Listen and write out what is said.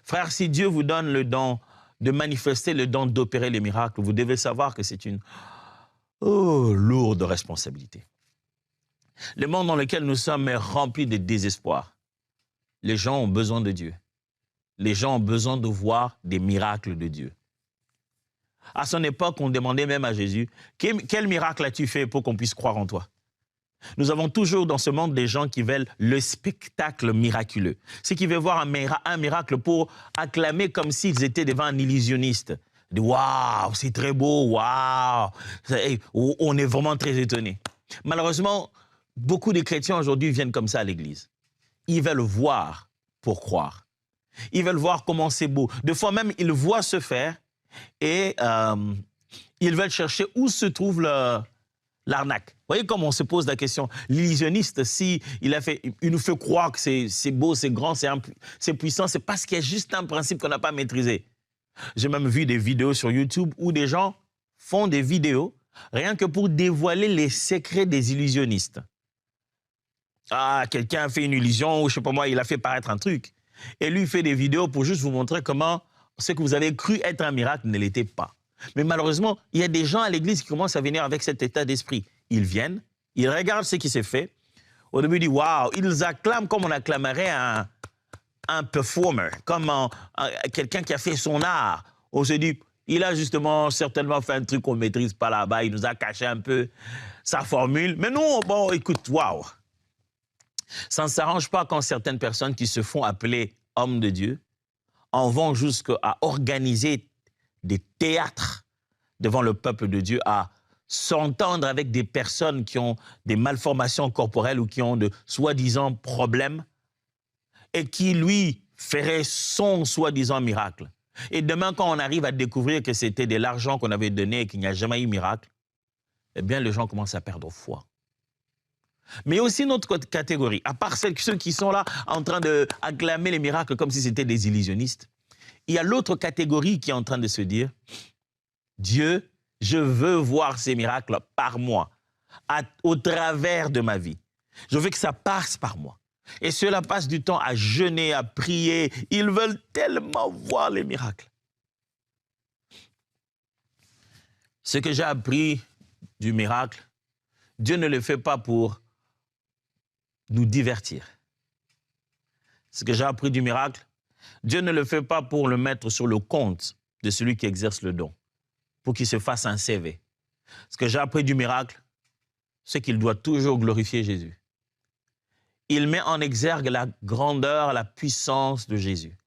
Frère, si Dieu vous donne le don de manifester le don d'opérer les miracles, vous devez savoir que c'est une lourde responsabilité. Le monde dans lequel nous sommes est rempli de désespoir. Les gens ont besoin de Dieu. Les gens ont besoin de voir des miracles de Dieu. À son époque, on demandait même à Jésus, quel miracle as-tu fait pour qu'on puisse croire en toi? Nous avons toujours dans ce monde des gens qui veulent le spectacle miraculeux. Ceux qui veulent voir un miracle pour acclamer comme s'ils étaient devant un illusionniste. Waouh, c'est très beau, waouh, on est vraiment très étonnés. Malheureusement, beaucoup de chrétiens aujourd'hui viennent comme ça à l'église. Ils veulent voir pour croire. Ils veulent voir comment c'est beau. Des fois même, ils voient se faire et ils veulent chercher où se trouve l'arnaque. Vous voyez comment on se pose la question. L'illusionniste, il nous fait croire que c'est beau, c'est grand, c'est puissant, c'est parce qu'il y a juste un principe qu'on n'a pas maîtrisé. J'ai même vu des vidéos sur YouTube où des gens font des vidéos rien que pour dévoiler les secrets des illusionnistes. Ah, quelqu'un a fait une illusion ou je sais pas moi, il a fait paraître un truc. Et lui, il fait des vidéos pour juste vous montrer comment ce que vous avez cru être un miracle ne l'était pas. Mais malheureusement, il y a des gens à l'église qui commencent à venir avec cet état d'esprit. Ils viennent, ils regardent ce qui s'est fait. Au début, ils disent « Waouh !» Ils acclament comme on acclamerait un performer, comme quelqu'un qui a fait son art. On se dit « Il a justement certainement fait un truc qu'on ne maîtrise pas là-bas. Il nous a caché un peu sa formule. » Mais nous, bon, écoute, waouh! Ça ne s'arrange pas quand certaines personnes qui se font appeler hommes de Dieu en vont jusqu'à organiser des théâtres devant le peuple de Dieu, à s'entendre avec des personnes qui ont des malformations corporelles ou qui ont de soi-disant problèmes et qui, lui, ferait son soi-disant miracle. Et demain, quand on arrive à découvrir que c'était de l'argent qu'on avait donné et qu'il n'y a jamais eu miracle, eh bien, les gens commencent à perdre foi. Mais il y a aussi une autre catégorie, à part ceux qui sont là en train d'acclamer les miracles comme si c'était des illusionnistes. Il y a l'autre catégorie qui est en train de se dire « Dieu, je veux voir ces miracles par moi, au travers de ma vie. Je veux que ça passe par moi. » Et ceux-là passent du temps à jeûner, à prier. Ils veulent tellement voir les miracles. Ce que j'ai appris du miracle, Dieu ne le fait pas pour nous divertir. Ce que j'ai appris du miracle, Dieu ne le fait pas pour le mettre sur le compte de celui qui exerce le don, pour qu'il se fasse un CV. Ce que j'ai appris du miracle, c'est qu'il doit toujours glorifier Jésus. Il met en exergue la grandeur, la puissance de Jésus.